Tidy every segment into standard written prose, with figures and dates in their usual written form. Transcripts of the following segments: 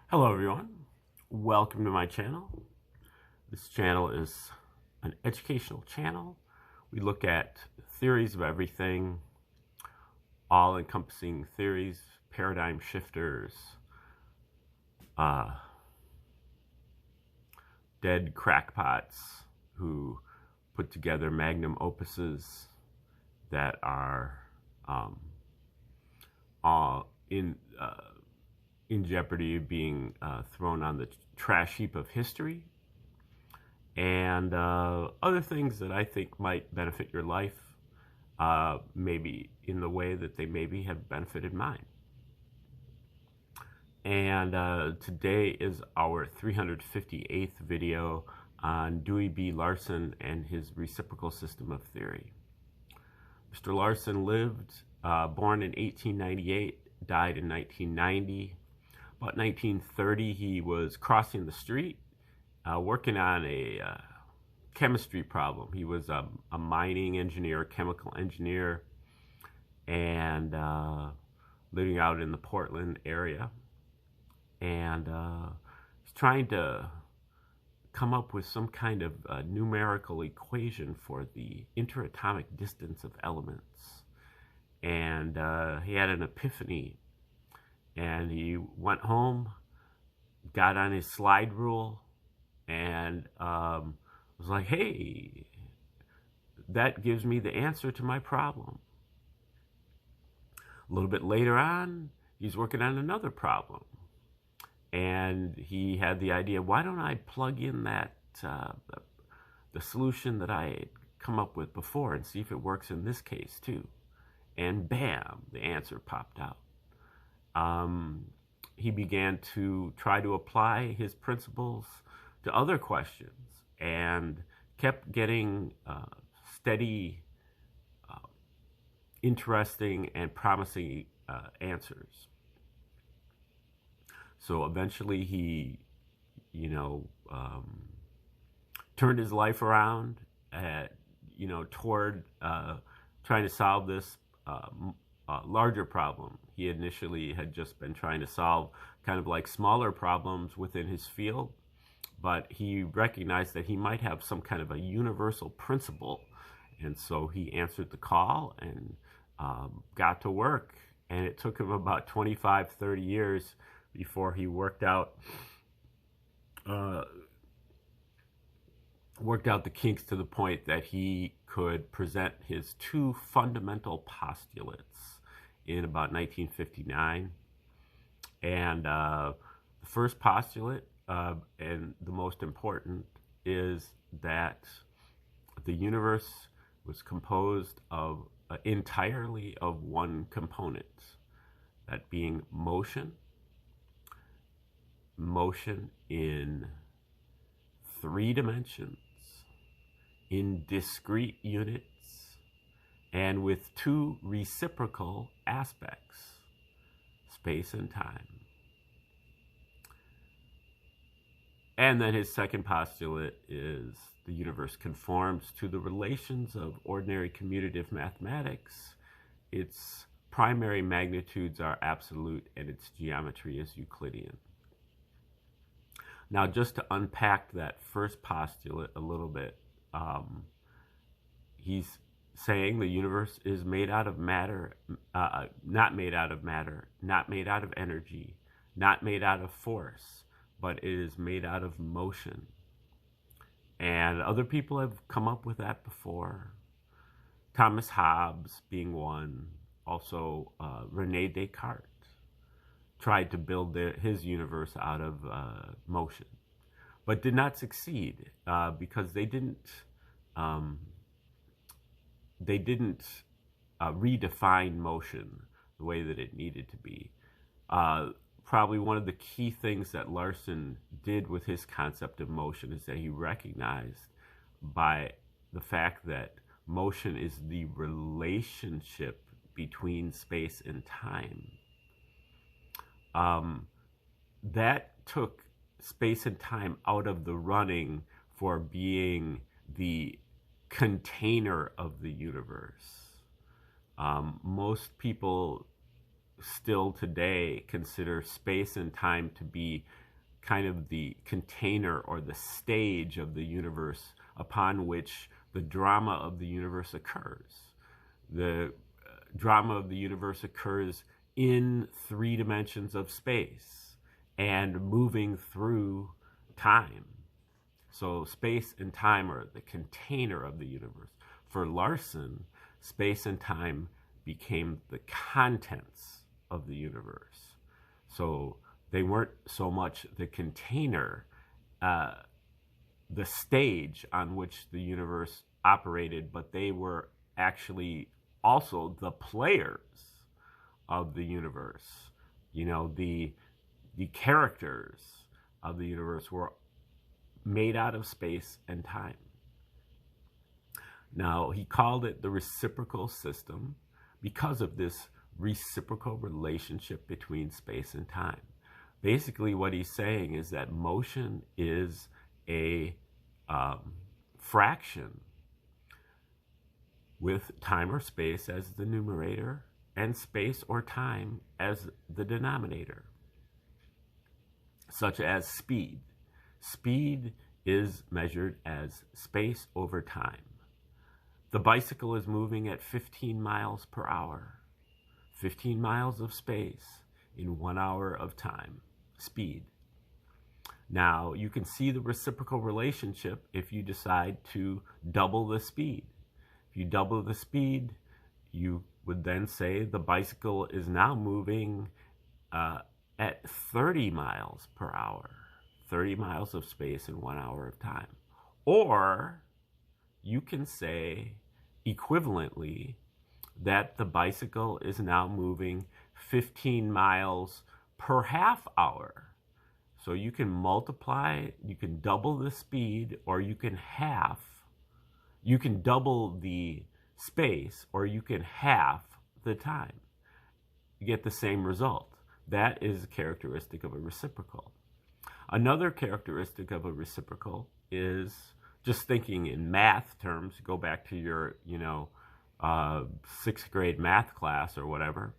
Hello everyone, welcome to my channel. This channel is an educational channel. We look at theories of everything, all-encompassing theories, paradigm shifters, dead crackpots who put together magnum opuses that are all in jeopardy of being thrown on the trash heap of history, and other things that I think might benefit your life, maybe in the way that they maybe have benefited mine. And today is our 358th video on Dewey B. Larson and his reciprocal system of theory. Mr. Larson lived, born in 1898, died in 1990. About 1930, he was crossing the street, working on a chemistry problem. He was a mining engineer, chemical engineer, and living out in the Portland area. And he's trying to come up with some kind of numerical equation for the interatomic distance of elements. And he had an epiphany. And he went home, got on his slide rule, and was like, hey, that gives me the answer to my problem. A little bit later on, he's working on another problem. And he had the idea, why don't I plug in that the solution that I had come up with before and see if it works in this case too. And bam, the answer popped out. He began to try to apply his principles to other questions and kept getting steady, interesting, and promising answers. So eventually he, turned his life around, toward trying to solve this larger problem. He initially had just been trying to solve kind of like smaller problems within his field, but he recognized that he might have some kind of a universal principle. And so he answered the call and got to work. And it took him about 25, 30 years before he worked out the kinks to the point that he could present his two fundamental postulates in about 1959. And the first postulate, and the most important, is that the universe was composed of entirely of one component, that being motion in 3 dimensions, in discrete units, and with 2 reciprocal aspects, space and time. And then his second postulate is the universe conforms to the relations of ordinary commutative mathematics. Its primary magnitudes are absolute and its geometry is Euclidean. Now, just to unpack that first postulate a little bit, he's saying the universe is made out of matter, not made out of matter, not made out of energy, not made out of force, but it is made out of motion. And other people have come up with that before. Thomas Hobbes being one, also Rene Descartes tried to build his universe out of motion, but did not succeed because they didn't redefine motion the way that it needed to be. Probably one of the key things that Larson did with his concept of motion is that he recognized by the fact that motion is the relationship between space and time. That took space and time out of the running for being the container of the universe. Most people still today consider space and time to be kind of the container or the stage of the universe upon which the drama of the universe occurs. The drama of the universe occurs in 3 dimensions of space and moving through time. So space and time are the container of the universe. For Larson, space and time became the contents of the universe. So they weren't so much the container, the stage on which the universe operated, but they were actually also the players of the universe. You know, the characters of the universe were made out of space and time. Now, he called it the reciprocal system because of this reciprocal relationship between space and time. Basically, what he's saying is that motion is a fraction with time or space as the numerator and space or time as the denominator, such as speed. Speed is measured as space over time. The bicycle is moving at 15 miles per hour. 15 miles of space in 1 hour of time, speed. Now, you can see the reciprocal relationship if you decide to double the speed. If you double the speed, you would then say the bicycle is now moving at 30 miles per hour. 30 miles of space in 1 hour of time. Or you can say equivalently that the bicycle is now moving 15 miles per half hour. So you can multiply, you can double the speed, or you can double the space, or you can half the time. You get the same result. That is a characteristic of a reciprocal. Another characteristic of a reciprocal is, just thinking in math terms, go back to your, 6th grade math class or whatever,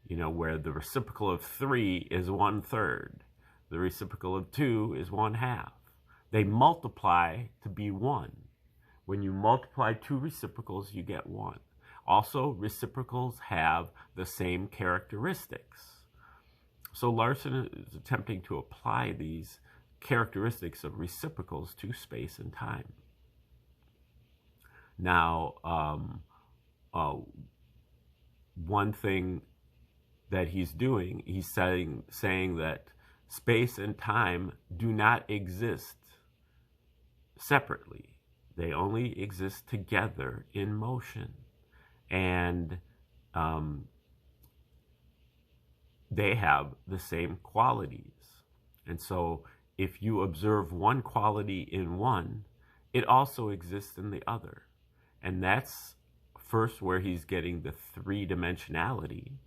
where the reciprocal of 3 is 1/3. The reciprocal of 2 is 1/2. They multiply to be 1. When you multiply 2 reciprocals, you get 1. Also, reciprocals have the same characteristics. So Larson is attempting to apply these characteristics of reciprocals to space and time. Now, one thing that he's doing, he's saying that space and time do not exist separately. They only exist together in motion. And they have the same qualities. And so if you observe one quality in one, it also exists in the other. And that's first where he's getting the 3-dimensionality.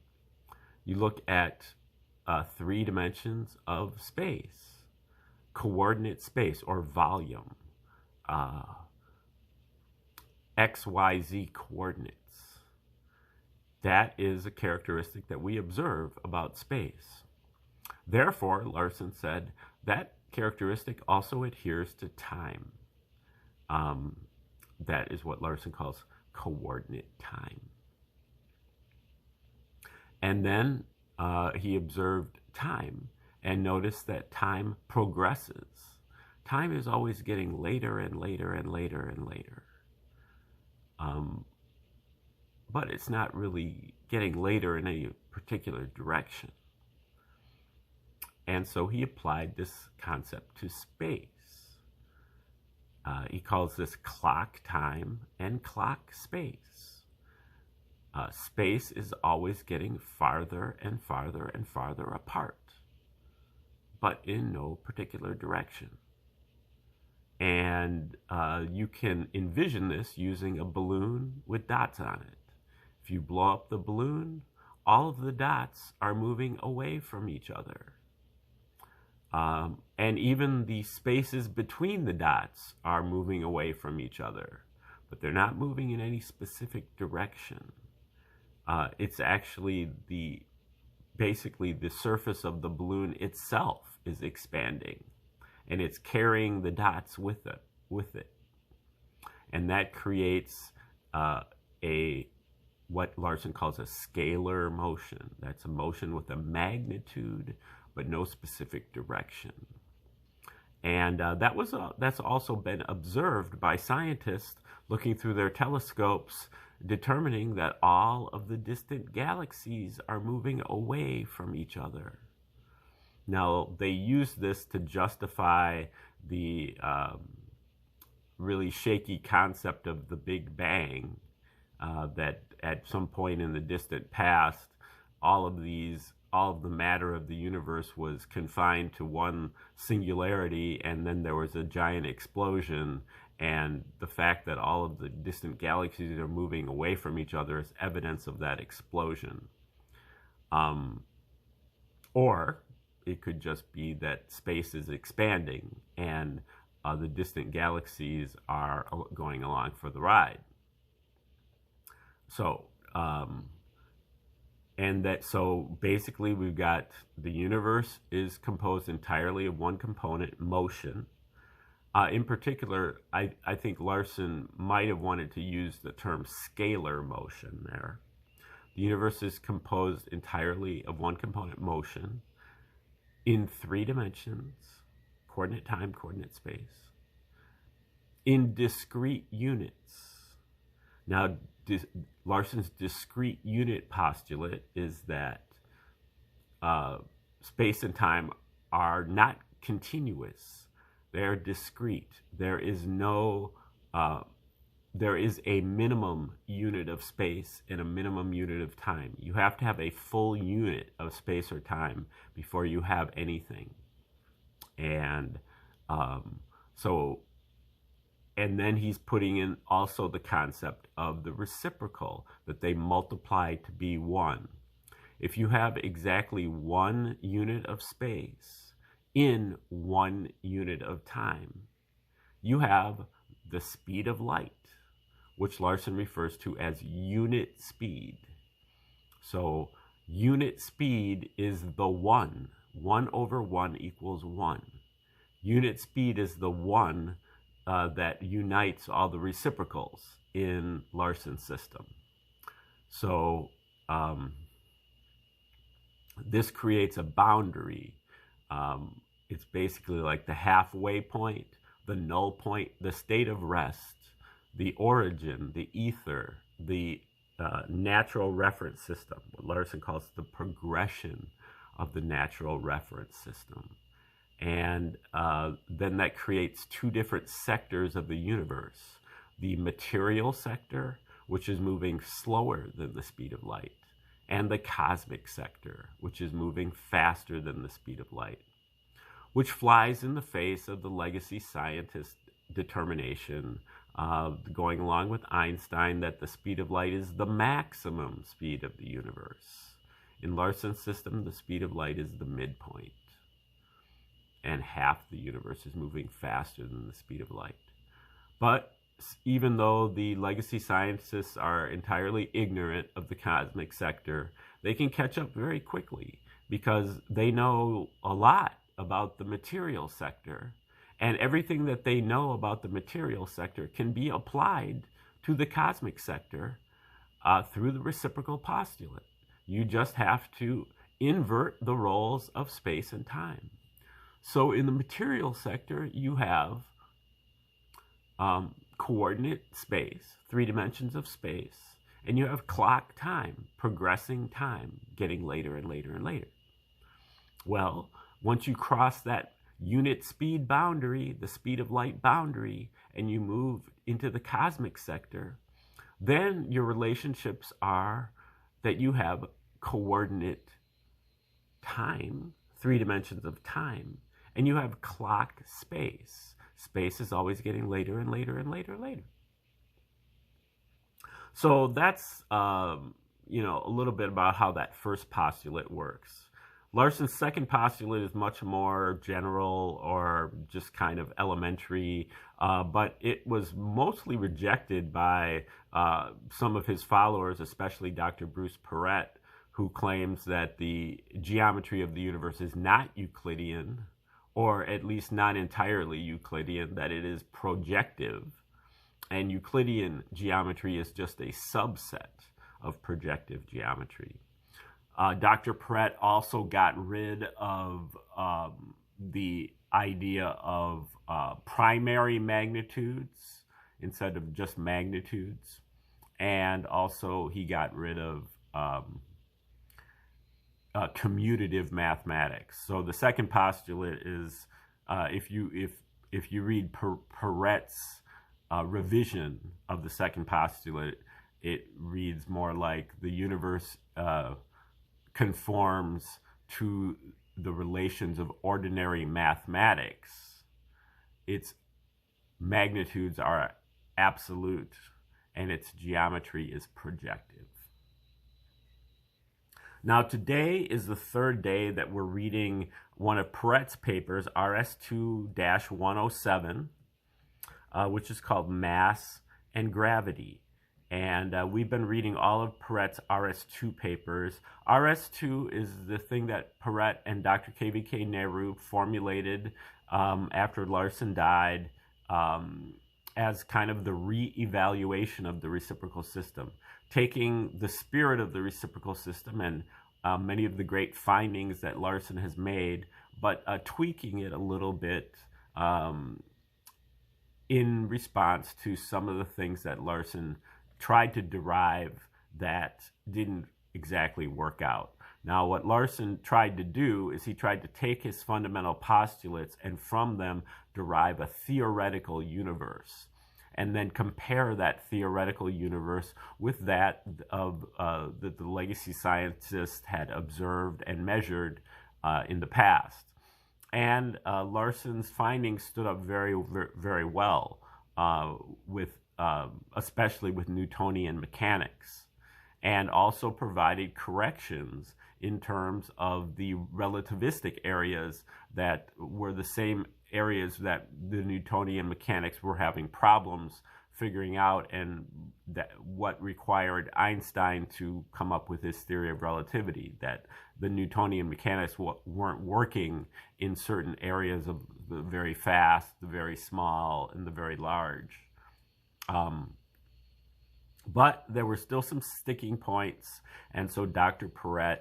You look at 3 dimensions of space, coordinate space or volume, X, Y, Z coordinates. That is a characteristic that we observe about space. Therefore, Larson said, that characteristic also adheres to time. That is what Larson calls coordinate time. And then he observed time and noticed that time progresses. Time is always getting later and later and later and later. But it's not really getting later in any particular direction. And so he applied this concept to space. He calls this clock time and clock space. Space is always getting farther and farther and farther apart, but in no particular direction. And you can envision this using a balloon with dots on it. If you blow up the balloon, all of the dots are moving away from each other. And even the spaces between the dots are moving away from each other, but they're not moving in any specific direction. It's actually basically the surface of the balloon itself is expanding, and it's carrying the dots with it. And that creates what Larson calls a scalar motion. That's a motion with a magnitude, but no specific direction. And that's also been observed by scientists looking through their telescopes, determining that all of the distant galaxies are moving away from each other. Now, they use this to justify the really shaky concept of the Big Bang, that at some point in the distant past, all of the matter of the universe was confined to one singularity, and then there was a giant explosion, and the fact that all of the distant galaxies are moving away from each other is evidence of that explosion. Or it could just be that space is expanding and the distant galaxies are going along for the ride. So, so basically we've got the universe is composed entirely of one component, motion. In particular, I think Larson might have wanted to use the term scalar motion there. The universe is composed entirely of one component, motion, in 3 dimensions, coordinate time, coordinate space, in discrete units. Now, Larson's discrete unit postulate is that space and time are not continuous. They're discrete. There is a minimum unit of space and a minimum unit of time. You have to have a full unit of space or time before you have anything. And and then he's putting in also the concept of the reciprocal, that they multiply to be 1. If you have exactly 1 unit of space in 1 unit of time, you have the speed of light, which Larson refers to as unit speed. So unit speed is the 1. 1 over 1 equals 1. Unit speed is the 1 that unites all the reciprocals in Larson's system. So this creates a boundary. It's basically like the halfway point, the null point, the state of rest, the origin, the ether, the natural reference system, what Larson calls the progression of the natural reference system. And then that creates 2 different sectors of the universe. The material sector, which is moving slower than the speed of light, and the cosmic sector, which is moving faster than the speed of light, which flies in the face of the legacy scientist determination, going along with Einstein, that the speed of light is the maximum speed of the universe. In Larson's system, the speed of light is the midpoint, and half the universe is moving faster than the speed of light. But even though the legacy scientists are entirely ignorant of the cosmic sector, they can catch up very quickly because they know a lot about the material sector, and everything that they know about the material sector can be applied to the cosmic sector through the reciprocal postulate. You just have to invert the roles of space and time. So in the material sector, you have coordinate space, 3 dimensions of space, and you have clock time, progressing time, getting later and later and later. Well, once you cross that unit speed boundary, the speed of light boundary, and you move into the cosmic sector, then your relationships are that you have coordinate time, 3 dimensions of time, and you have clock space. Space is always getting later and later and later and later. So that's a little bit about how that first postulate works. Larson's second postulate is much more general or just kind of elementary, but it was mostly rejected by some of his followers, especially Dr. Bruce Peret, who claims that the geometry of the universe is not Euclidean, or at least not entirely Euclidean, that it is projective, and Euclidean geometry is just a subset of projective geometry. Dr. Peret also got rid of the idea of primary magnitudes instead of just magnitudes, and also he got rid of commutative mathematics. So the second postulate is if you read Peret's revision of the second postulate, it reads more like the universe conforms to the relations of ordinary mathematics. Its magnitudes are absolute and its geometry is projective. Now today is the third day that we're reading one of Peret's papers, RS2-107, which is called Mass and Gravity. And we've been reading all of Peret's RS2 papers. RS2 is the thing that Peret and Dr. KVK Nehru formulated after Larson died as kind of the re-evaluation of the reciprocal system, taking the spirit of the reciprocal system and many of the great findings that Larson has made, but tweaking it a little bit in response to some of the things that Larson tried to derive that didn't exactly work out. Now, what Larson tried to do is he tried to take his fundamental postulates and from them derive a theoretical universe, and then compare that theoretical universe with that of that the legacy scientists had observed and measured in the past. And Larson's findings stood up very, very well especially with Newtonian mechanics, and also provided corrections in terms of the relativistic areas that were the same areas that the Newtonian mechanics were having problems figuring out, and that what required Einstein to come up with his theory of relativity, that the Newtonian mechanics weren't working in certain areas of the very fast, the very small, and the very large. But there were still some sticking points, and so Dr. Peret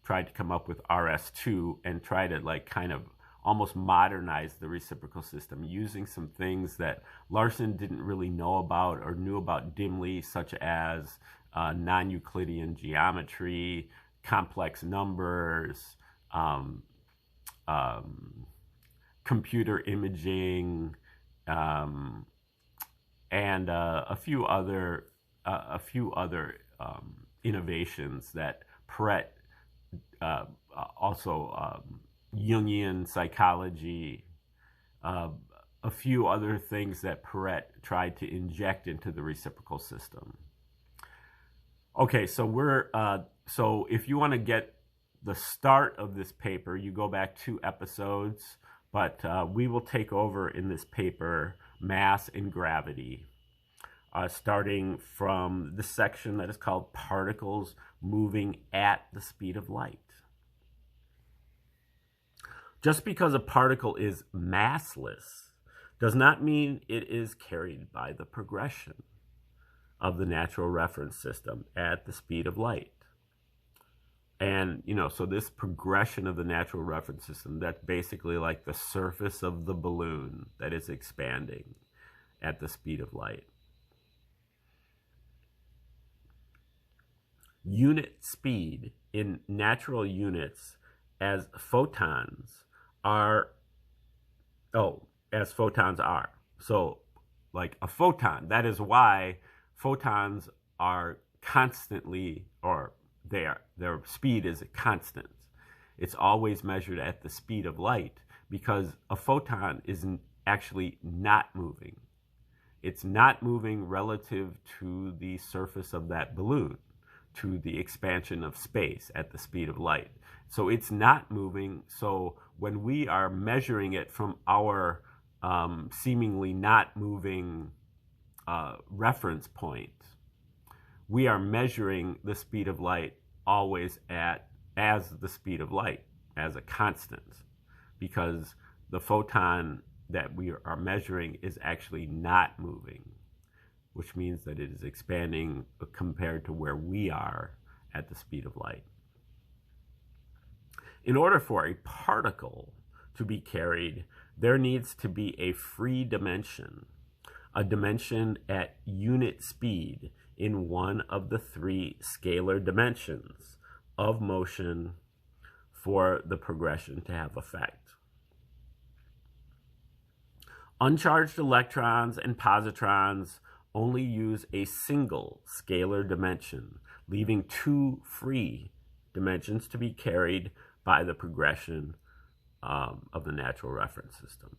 tried to come up with RS2 and try to kind of almost modernize the reciprocal system using some things that Larson didn't really know about or knew about dimly, such as non-Euclidean geometry, complex numbers, computer imaging, and a few other innovations that Peret also Jungian psychology, a few other things that Peret tried to inject into the reciprocal system. Okay, so so if you want to get the start of this paper, you go back 2 episodes, but we will take over in this paper Mass and Gravity, starting from the section that is called Particles Moving at the Speed of Light. Just because a particle is massless does not mean it is carried by the progression of the natural reference system at the speed of light. And, so this progression of the natural reference system, that's basically like the surface of the balloon that is expanding at the speed of light. Unit speed in natural units as photons are. So, like a photon, that is why photons are constantly, or their speed is a constant. It's always measured at the speed of light because a photon is actually not moving. It's not moving relative to the surface of that balloon. to the expansion of space at the speed of light. So it's not moving. So when we are measuring it from our seemingly not moving reference point, we are measuring the speed of light always as the speed of light, as a constant, because the photon that we are measuring is actually not moving, which means that it is expanding compared to where we are at the speed of light. In order for a particle to be carried, there needs to be a free dimension, a dimension at unit speed in one of the three scalar dimensions of motion for the progression to have effect. Uncharged electrons and positrons only use a single scalar dimension, leaving two free dimensions to be carried by the progression of the natural reference system.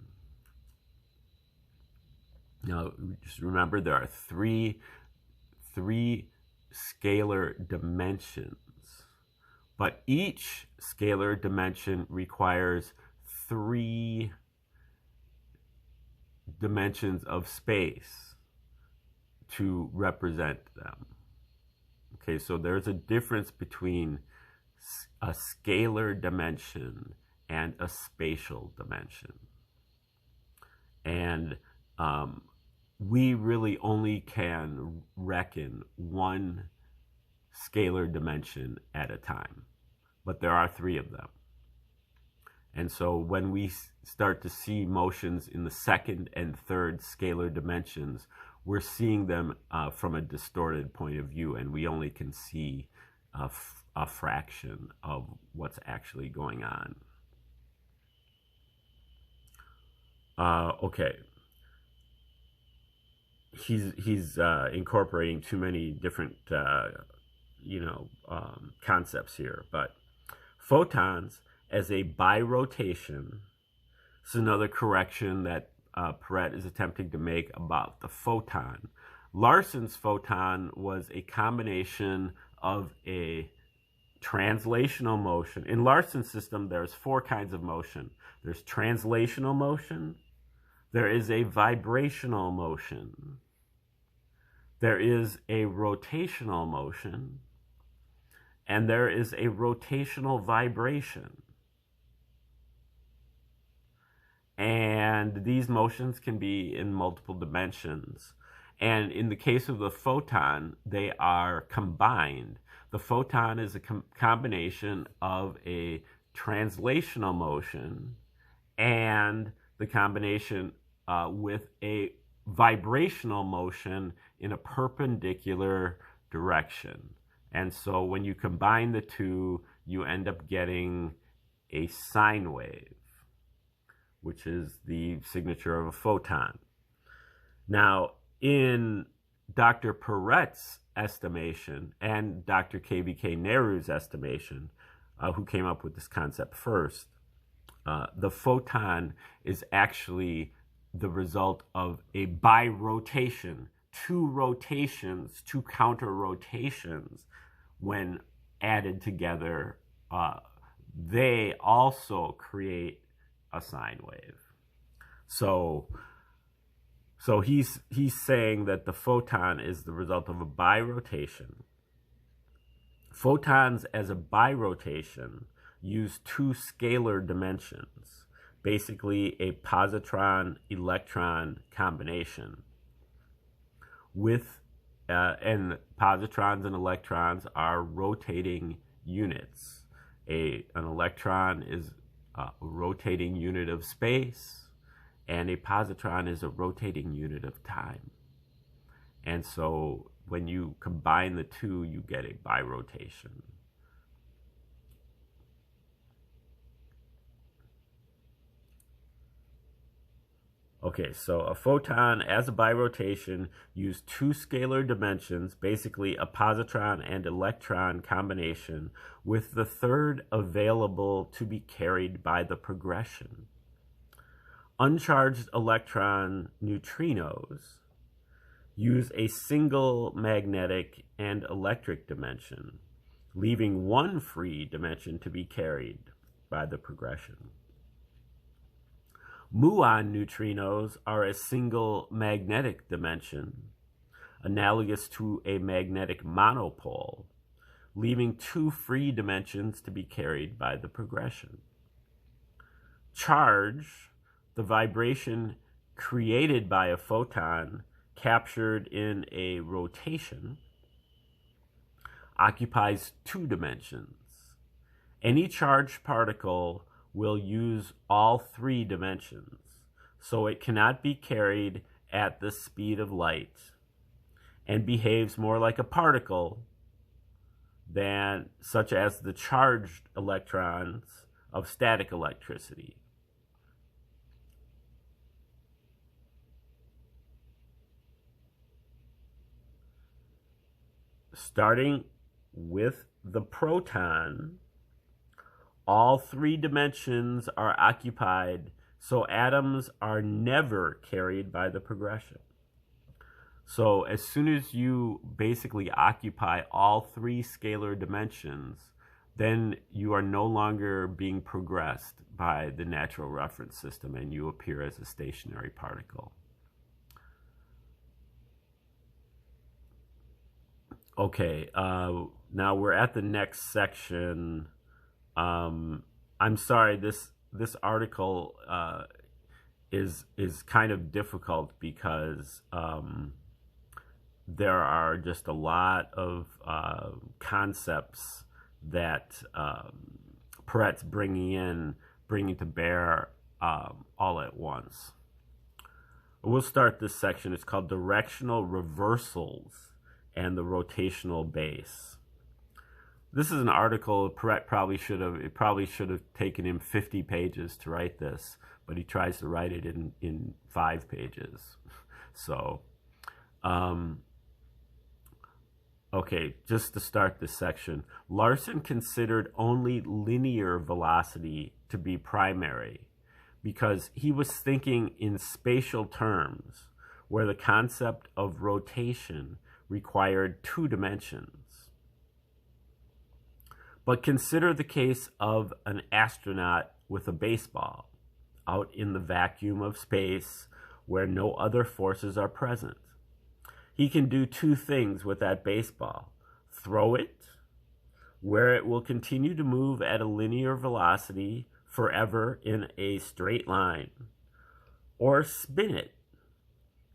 Now, just remember there are three scalar dimensions, but each scalar dimension requires three dimensions of space to represent them. Okay, so there's a difference between a scalar dimension and a spatial dimension. And we really only can reckon one scalar dimension at a time, but there are three of them. And so when we start to see motions in the second and third scalar dimensions, we're seeing them from a distorted point of view, and we only can see a fraction of what's actually going on. Okay. He's incorporating too many different concepts here, but photons as a birotation. This is another correction that Peret is attempting to make about the photon. Larson's photon was a combination of a translational motion. In Larson's system, there's four kinds of motion. There's translational motion, there is a vibrational motion, there is a rotational motion, and there is a rotational vibration. And these motions can be in multiple dimensions. And in the case of the photon, they are combined. The photon is a combination of a translational motion and the combination with a vibrational motion in a perpendicular direction. And so when you combine the two, you end up getting a sine wave, which is the signature of a photon. Now, in Dr. Peret's estimation and Dr. KVK Nehru's estimation, who came up with this concept first, the photon is actually the result of a birotation, two counter rotations. When added together, they also create a sine wave. So he's saying that the photon is the result of a birotation. Photons as a birotation use two scalar dimensions, basically a positron-electron combination. And positrons and electrons are rotating units. An electron is a rotating unit of space, and a positron is a rotating unit of time. And so when you combine the two, you get a birotation. Okay, so a photon as a birotation use two scalar dimensions, basically a positron and electron combination, with the third available to be carried by the progression. Uncharged electron neutrinos use a single magnetic and electric dimension, leaving one free dimension to be carried by the progression. Muon neutrinos are a single magnetic dimension, analogous to a magnetic monopole, leaving two free dimensions to be carried by the progression. Charge, the vibration created by a photon captured in a rotation, occupies two dimensions. Any charged particle will use all three dimensions, so it cannot be carried at the speed of light and behaves more like a particle than such as the charged electrons of static electricity. Starting with the proton, all three dimensions are occupied, so atoms are never carried by the progression. So as soon as you basically occupy all three scalar dimensions, then you are no longer being progressed by the natural reference system and you appear as a stationary particle. Okay, now we're at the next section. I'm sorry, this article is kind of difficult because there are just a lot of concepts that Peret's bringing to bear all at once. We'll start this section. It's called Directional Reversals and the Rotational Base. This is an article Peret probably should have taken him 50 pages to write this, but he tries to write it in 5 pages. So, okay, just to start this section, Larson considered only linear velocity to be primary because he was thinking in spatial terms where the concept of rotation required 2 dimensions. But consider the case of an astronaut with a baseball out in the vacuum of space where no other forces are present. He can do 2 things with that baseball. Throw it, where it will continue to move at a linear velocity forever in a straight line, or spin it,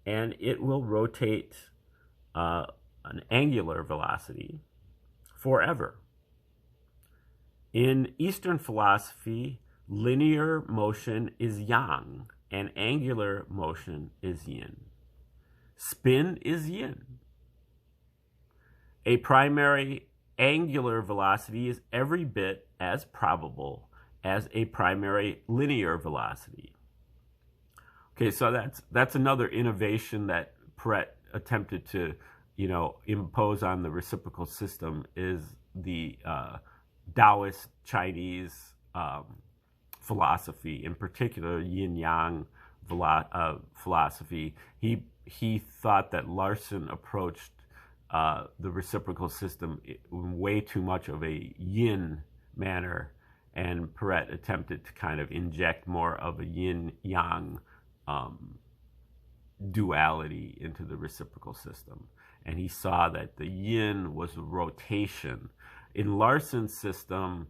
and it will rotate an angular velocity forever. In Eastern philosophy, linear motion is yang and angular motion is yin. Spin is yin. A primary angular velocity is every bit as probable as a primary linear velocity. Okay, so that's another innovation that Peret attempted to, impose on the reciprocal system is the Taoist Chinese philosophy, in particular yin-yang philosophy. He thought that Larson approached the reciprocal system in way too much of a yin manner, and Peret attempted to kind of inject more of a yin-yang duality into the reciprocal system. And he saw that the yin was rotation. In Larson's system,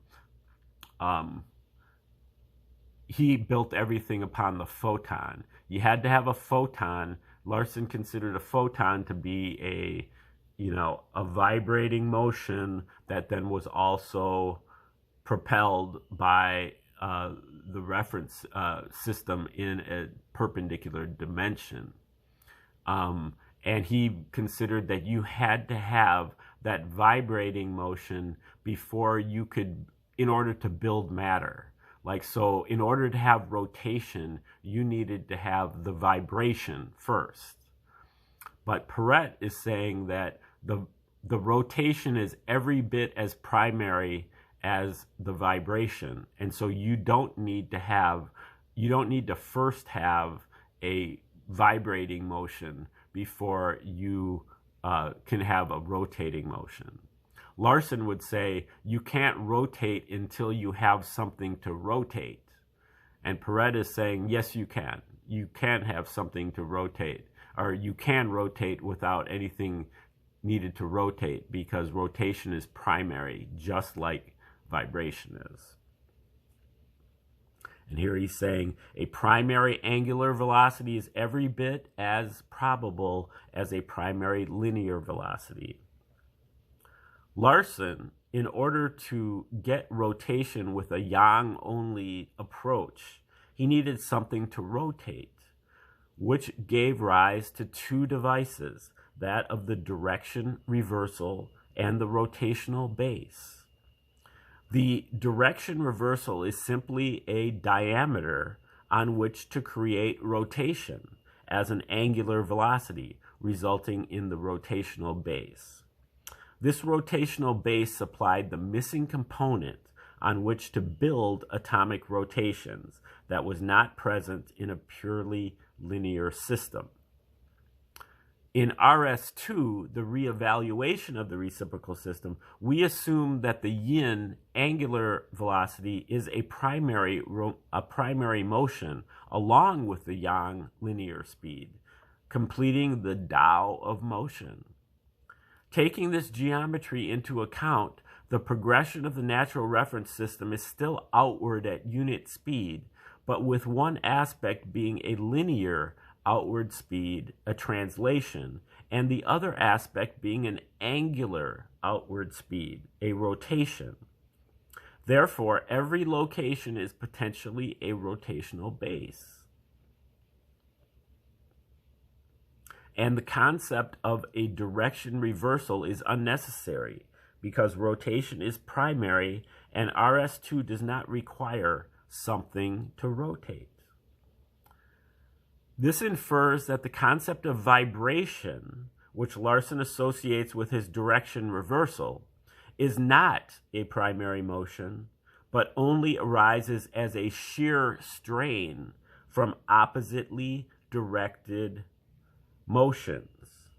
he built everything upon the photon. You had to have a photon. Larson considered a photon to be a vibrating motion that then was also propelled by the reference system in a perpendicular dimension. And he considered that you had to have that vibrating motion before you could, in order to build matter. So in order to have rotation, you needed to have the vibration first. But Peret is saying that the rotation is every bit as primary as the vibration. And so you don't need to first have a vibrating motion before you can have a rotating motion. Larson would say you can't rotate until you have something to rotate. And Peret is saying, yes, you can. You can have something to rotate, or you can rotate without anything needed to rotate, because rotation is primary, just like vibration is. And here he's saying a primary angular velocity is every bit as probable as a primary linear velocity. Larson, in order to get rotation with a yang-only approach, he needed something to rotate, which gave rise to two devices, that of the direction reversal and the rotational base. The direction reversal is simply a diameter on which to create rotation as an angular velocity, resulting in the rotational base. This rotational base supplied the missing component on which to build atomic rotations that was not present in a purely linear system. In RS2, the reevaluation of the reciprocal system, we assume that the yin angular velocity is a primary motion along with the yang linear speed, completing the Tao of motion. Taking this geometry into account, the progression of the natural reference system is still outward at unit speed, but with one aspect being a linear outward speed, a translation, and the other aspect being an angular outward speed, a rotation. Therefore, every location is potentially a rotational base. And the concept of a direction reversal is unnecessary because rotation is primary and RS2 does not require something to rotate. This infers that the concept of vibration, which Larson associates with his direction reversal, is not a primary motion, but only arises as a shear strain from oppositely directed motions,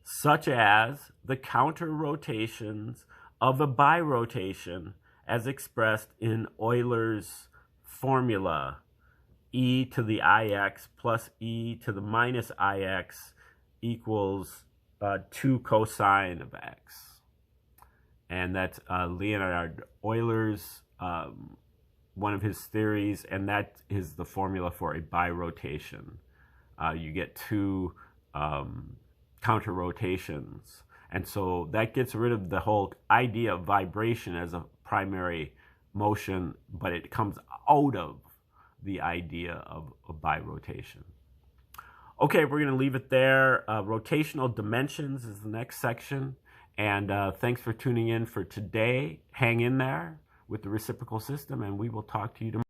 such as the counter rotations of a birotation as expressed in Euler's formula, e to the ix plus e to the minus ix equals 2 cosine of x. And that's Leonhard Euler's, one of his theories, and that is the formula for a birotation. You get two counter rotations. And so that gets rid of the whole idea of vibration as a primary motion, but it comes out of the idea of a birotation. Okay, we're going to leave it there. Rotational dimensions is the next section. And thanks for tuning in for today. Hang in there with the reciprocal system, and we will talk to you tomorrow.